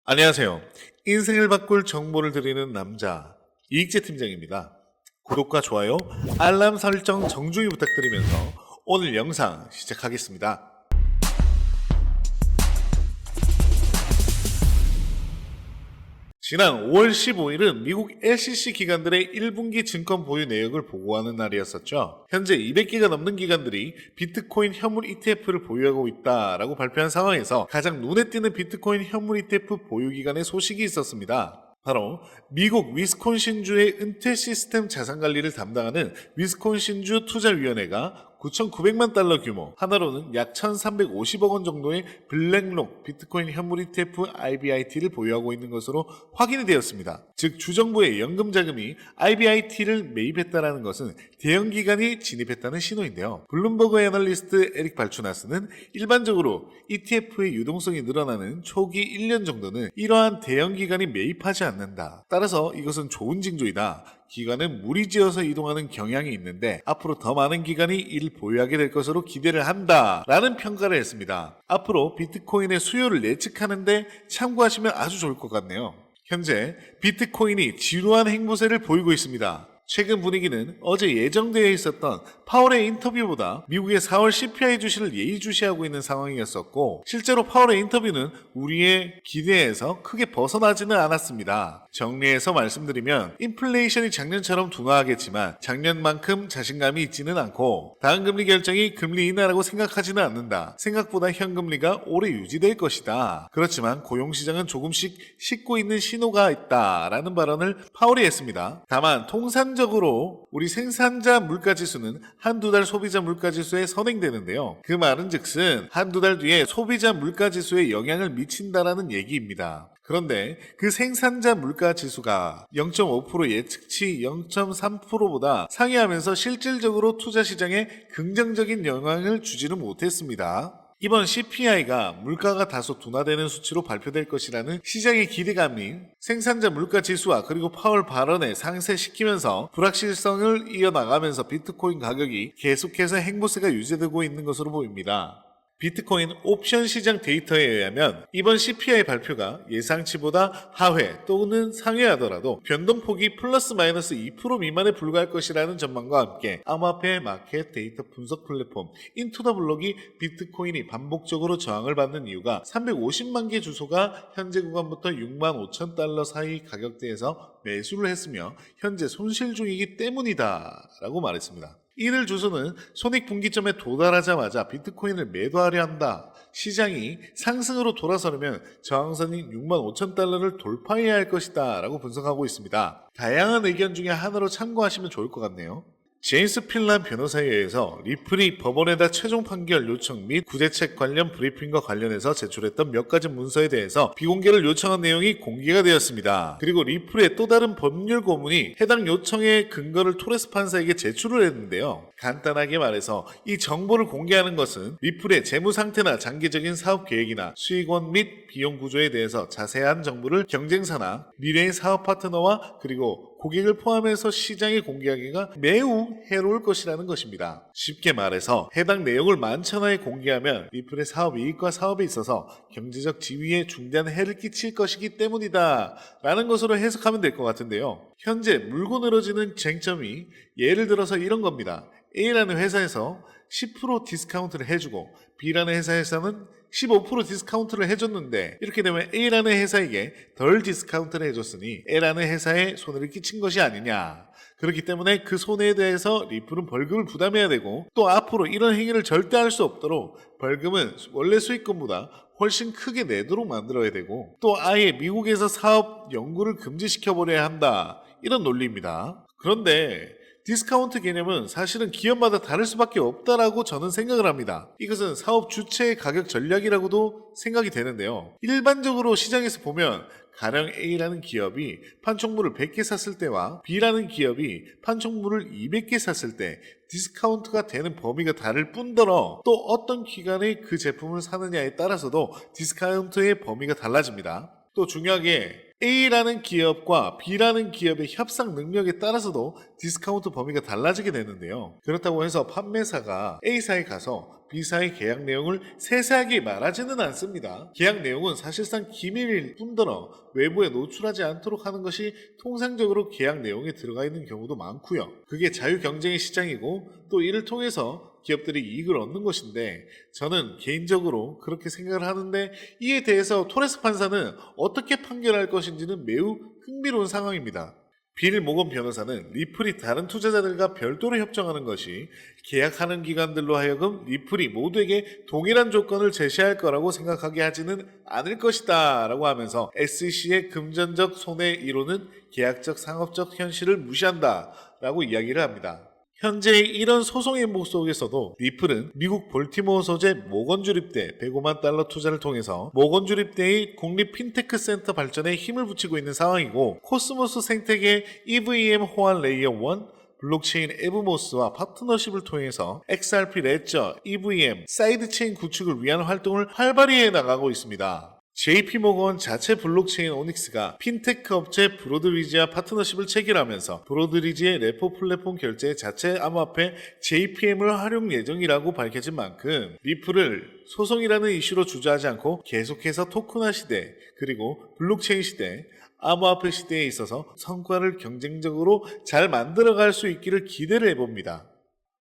안녕하세요. 인생을 바꿀 정보를 드리는 남자 이익재 팀장입니다. 구독과 좋아요, 알람 설정 정중히 부탁드리면서 오늘 영상 시작하겠습니다. 지난 5월 15일은 미국 SEC 기관들의 1분기 증권 보유 내역을 보고하는 날이었었죠. 현재 200개가 넘는 기관들이 비트코인 현물 ETF를 보유하고 있다라고 발표한 상황에서 가장 눈에 띄는 비트코인 현물 ETF 보유 기관의 소식이 있었습니다. 바로 미국 위스콘신주의 은퇴 시스템 자산 관리를 담당하는 위스콘신주 투자위원회가 9,900만 달러 규모, 하나로는 약 1,350억 원 정도의 블랙록 비트코인 현물 ETF IBIT를 보유하고 있는 것으로 확인이 되었습니다. 즉 주정부의 연금 자금이 IBIT를 매입했다는 것은 대형 기관이 진입했다는 신호인데요. 블룸버그 애널리스트 에릭 발추나스는 일반적으로 ETF의 유동성이 늘어나는 초기 1년 정도는 이러한 대형 기관이 매입하지 않는다. 따라서 이것은 좋은 징조이다. 기관은 무리지어서 이동하는 경향이 있는데 앞으로 더 많은 기관이 이를 보유하게 될 것으로 기대를 한다 라는 평가를 했습니다. 앞으로 비트코인의 수요를 예측하는데 참고하시면 아주 좋을 것 같네요. 현재 비트코인이 지루한 행보세를 보이고 있습니다. 최근 분위기는 어제 예정되어 있었던 파월의 인터뷰보다 미국의 4월 CPI 주시를 예의주시하고 있는 상황이었었고, 실제로 파월의 인터뷰는 우리의 기대에서 크게 벗어나지는 않았습니다. 정리해서 말씀드리면 인플레이션이 작년처럼 둔화하겠지만 작년만큼 자신감이 있지는 않고 다음 금리 결정이 금리 인하라고 생각하지는 않는다. 생각보다 현금리가 오래 유지될 것이다. 그렇지만 고용시장은 조금씩 식고 있는 신호가 있다라는 발언을 파월이 했습니다. 다만 통상적으로 우리 생산자 물가지수는 한두 달 소비자 물가지수에 선행되는데요. 그 말은 즉슨 한두 달 뒤에 소비자 물가지수에 영향을 미친다라는 얘기입니다. 그런데 그 생산자 물가지수가 0.5% 예측치 0.3%보다 상회하면서 실질적으로 투자시장에 긍정적인 영향을 주지는 못했습니다. 이번 CPI가 물가가 다소 둔화되는 수치로 발표될 것이라는 시장의 기대감이 생산자 물가 지수와 그리고 파월 발언에 상쇄시키면서 불확실성을 이어나가면서 비트코인 가격이 계속해서 행보세가 유지되고 있는 것으로 보입니다. 비트코인 옵션 시장 데이터에 의하면 이번 CPI 발표가 예상치보다 하회 또는 상회하더라도 변동폭이 플러스 마이너스 2% 미만에 불과할 것이라는 전망과 함께 암호화폐 마켓 데이터 분석 플랫폼 인투더블록이 비트코인이 반복적으로 저항을 받는 이유가 350만 개 주소가 현재 구간부터 6만 5천 달러 사이 가격대에서 매수를 했으며 현재 손실 중이기 때문이다 라고 말했습니다. 이들 주소는 손익분기점에 도달하자마자 비트코인을 매도하려 한다. 시장이 상승으로 돌아서려면 저항선인 6만 5천 달러를 돌파해야 할 것이다 라고 분석하고 있습니다. 다양한 의견 중에 하나로 참고하시면 좋을 것 같네요. 제임스 필란 변호사에 의해서 리플이 법원에다 최종 판결 요청 및 구제책 관련 브리핑과 관련해서 제출했던 몇 가지 문서에 대해서 비공개를 요청한 내용이 공개가 되었습니다. 그리고 리플의 또 다른 법률 고문이 해당 요청의 근거를 토레스 판사에게 제출을 했는데요. 간단하게 말해서 이 정보를 공개하는 것은 리플의 재무 상태나 장기적인 사업 계획이나 수익원 및 비용 구조에 대해서 자세한 정보를 경쟁사나 미래의 사업 파트너와 그리고 고객을 포함해서 시장에 공개하기가 매우 해로울 것이라는 것입니다. 쉽게 말해서 해당 내용을 만천하에 공개하면 리플의 사업 이익과 사업에 있어서 경제적 지위에 중대한 해를 끼칠 것이기 때문이다 라는 것으로 해석하면 될 것 같은데요. 현재 물고 늘어지는 쟁점이 예를 들어서 이런 겁니다. A라는 회사에서 10% 디스카운트를 해주고 B라는 회사에서는 15% 디스카운트를 해줬는데 이렇게 되면 A라는 회사에게 덜 디스카운트를 해줬으니 A라는 회사에 손해를 끼친 것이 아니냐. 그렇기 때문에 그 손해에 대해서 리플은 벌금을 부담해야 되고 또 앞으로 이런 행위를 절대 할 수 없도록 벌금은 원래 수익금보다 훨씬 크게 내도록 만들어야 되고 또 아예 미국에서 사업 연구를 금지시켜버려야 한다. 이런 논리입니다. 그런데 디스카운트 개념은 사실은 기업마다 다를 수밖에 없다라고 저는 생각을 합니다. 이것은 사업 주체의 가격 전략이라고도 생각이 되는데요. 일반적으로 시장에서 보면 가령 A라는 기업이 판촉물을 100개 샀을 때와 B라는 기업이 판촉물을 200개 샀을 때 디스카운트가 되는 범위가 다를 뿐더러 또 어떤 기간에 그 제품을 사느냐에 따라서도 디스카운트의 범위가 달라집니다. 또 중요하게 A라는 기업과 B라는 기업의 협상 능력에 따라서도 디스카운트 범위가 달라지게 되는데요. 그렇다고 해서 판매사가 A사에 가서 B사의 계약 내용을 세세하게 말하지는 않습니다. 계약 내용은 사실상 기밀일 뿐더러 외부에 노출하지 않도록 하는 것이 통상적으로 계약 내용에 들어가 있는 경우도 많고요. 그게 자유 경쟁의 시장이고 또 이를 통해서 기업들이 이익을 얻는 것인데 저는 개인적으로 그렇게 생각을 하는데 이에 대해서 토레스 판사는 어떻게 판결할 것인지는 매우 흥미로운 상황입니다. 빌 모건 변호사는 리플이 다른 투자자들과 별도로 협정하는 것이 계약하는 기관들로 하여금 리플이 모두에게 동일한 조건을 제시할 거라고 생각하게 하지는 않을 것이다 라고 하면서 SEC의 금전적 손해 이론은 계약적 상업적 현실을 무시한다 라고 이야기를 합니다. 현재 이런 소송의 목 속에서도 리플은 미국 볼티모어 소재 모건 주립대 105만 달러 투자를 통해서 모건 주립대의 국립 핀테크 센터 발전에 힘을 붙이고 있는 상황이고 코스모스 생태계 EVM 호환 레이어 1 블록체인 에브모스와 파트너십을 통해서 XRP 레저, EVM, 사이드체인 구축을 위한 활동을 활발히 해나가고 있습니다. JP모건 자체 블록체인 오닉스가 핀테크 업체 브로드리지와 파트너십을 체결하면서 브로드리지의 레포 플랫폼 결제 자체 암호화폐 JPM을 활용 예정이라고 밝혀진 만큼 리플을 소송이라는 이슈로 주저하지 않고 계속해서 토큰화 시대 그리고 블록체인 시대 암호화폐 시대에 있어서 성과를 경쟁적으로 잘 만들어갈 수 있기를 기대를 해봅니다.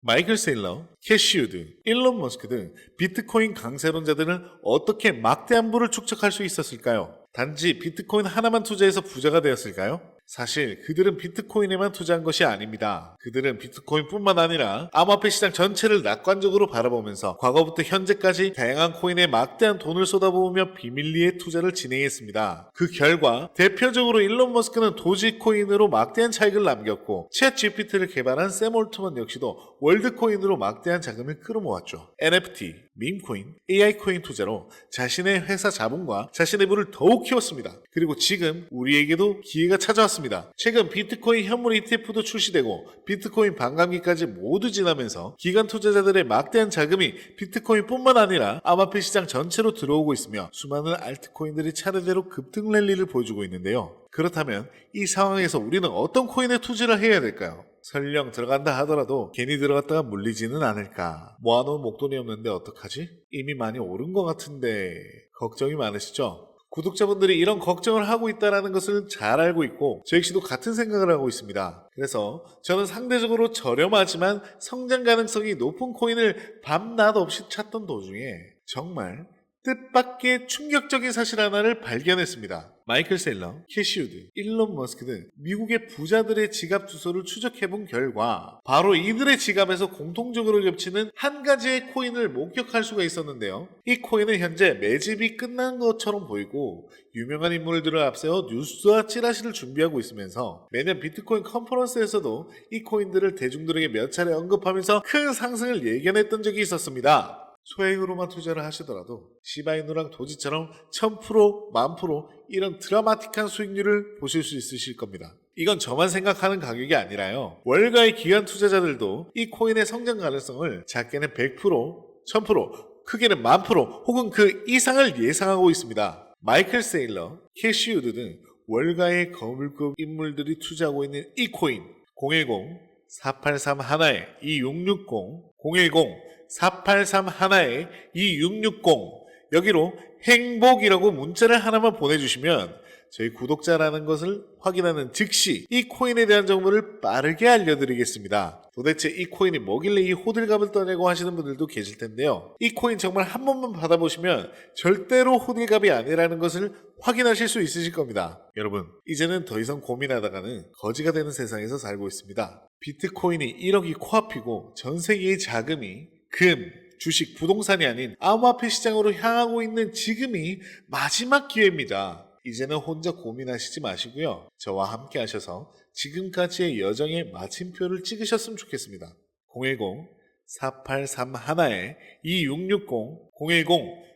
마이클 세일러, 캐시우드, 일론 머스크 등 비트코인 강세론자들은 어떻게 막대한 부를 축적할 수 있었을까요? 단지 비트코인 하나만 투자해서 부자가 되었을까요? 사실 그들은 비트코인에만 투자한 것이 아닙니다. 그들은 비트코인뿐만 아니라 암호화폐 시장 전체를 낙관적으로 바라보면서 과거부터 현재까지 다양한 코인에 막대한 돈을 쏟아부으며 비밀리에 투자를 진행했습니다. 그 결과 대표적으로 일론 머스크는 도지코인으로 막대한 차익을 남겼고 챗 GPT를 개발한 샘 올트먼 역시도 월드코인으로 막대한 자금을 끌어모았죠. NFT, 밈코인, AI코인 투자로 자신의 회사 자본과 자신의 부를 더욱 키웠습니다. 그리고 지금 우리에게도 기회가 찾아왔습니다. 최근 비트코인 현물 ETF도 출시되고 비트코인 반감기까지 모두 지나면서 기관 투자자들의 막대한 자금이 비트코인뿐만 아니라 암호화폐 시장 전체로 들어오고 있으며 수많은 알트코인들이 차례대로 급등 랠리를 보여주고 있는데요. 그렇다면 이 상황에서 우리는 어떤 코인에 투자를 해야 될까요? 설령 들어간다 하더라도 괜히 들어갔다가 물리지는 않을까? 모아놓은 목돈이 없는데 어떡하지? 이미 많이 오른 것 같은데 걱정이 많으시죠? 구독자분들이 이런 걱정을 하고 있다는 것을 잘 알고 있고 저 역시도 같은 생각을 하고 있습니다. 그래서 저는 상대적으로 저렴하지만 성장 가능성이 높은 코인을 밤낮 없이 찾던 도중에 정말 뜻밖의 충격적인 사실 하나를 발견했습니다. 마이클 셀러, 캐시우드, 일론 머스크 등 미국의 부자들의 지갑 주소를 추적해본 결과 바로 이들의 지갑에서 공통적으로 겹치는 한 가지의 코인을 목격할 수가 있었는데요. 이 코인은 현재 매집이 끝난 것처럼 보이고 유명한 인물들을 앞세워 뉴스와 찌라시를 준비하고 있으면서 매년 비트코인 컨퍼런스에서도 이 코인들을 대중들에게 몇 차례 언급하면서 큰 상승을 예견했던 적이 있었습니다. 소액으로만 투자를 하시더라도 시바이누랑 도지처럼 1000%, 10,000% 이런 드라마틱한 수익률을 보실 수 있으실 겁니다. 이건 저만 생각하는 가격이 아니라요. 월가의 기관 투자자들도 이 코인의 성장 가능성을 작게는 100%, 1000%, 크게는 10,000% 혹은 그 이상을 예상하고 있습니다. 마이클 세일러, 캐시우드 등 월가의 거물급 인물들이 투자하고 있는 이 코인 010-483-1-2660 010-483-1-2660 여기로 행복이라고 문자를 하나만 보내주시면 저희 구독자라는 것을 확인하는 즉시 이 코인에 대한 정보를 빠르게 알려드리겠습니다. 도대체 이 코인이 뭐길래 이 호들갑을 떠내고 하시는 분들도 계실 텐데요. 이 코인 정말 한 번만 받아보시면 절대로 호들갑이 아니라는 것을 확인하실 수 있으실 겁니다. 여러분, 이제는 더 이상 고민하다가는 거지가 되는 세상에서 살고 있습니다. 비트코인이 1억이 코앞이고 전 세계의 자금이 금, 주식, 부동산이 아닌 암호화폐 시장으로 향하고 있는 지금이 마지막 기회입니다. 이제는 혼자 고민하시지 마시고요. 저와 함께 하셔서 지금까지의 여정의 마침표를 찍으셨으면 좋겠습니다. 010-4831-2660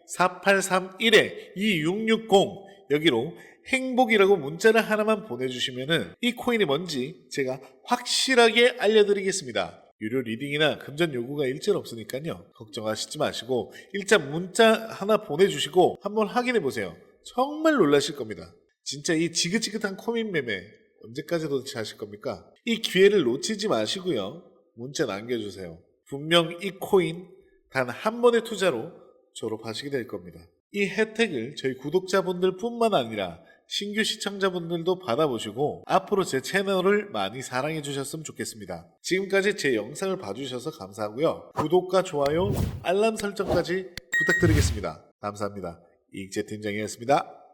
010-4831-2660 여기로 행복이라고 문자를 하나만 보내주시면은 이 코인이 뭔지 제가 확실하게 알려드리겠습니다. 유료 리딩이나 금전 요구가 일절 없으니까요. 걱정하시지 마시고 일단 문자 하나 보내주시고 한번 확인해 보세요. 정말 놀라실 겁니다. 진짜 이 지긋지긋한 코인 매매 언제까지 도대체 하실 겁니까? 이 기회를 놓치지 마시고요. 문자 남겨주세요. 분명 이 코인 단 한 번의 투자로 졸업하시게 될 겁니다. 이 혜택을 저희 구독자분들 뿐만 아니라 신규 시청자분들도 받아보시고 앞으로 제 채널을 많이 사랑해 주셨으면 좋겠습니다. 지금까지 제 영상을 봐주셔서 감사하고요. 구독과 좋아요, 알람 설정까지 부탁드리겠습니다. 감사합니다. 이익재 팀장이었습니다.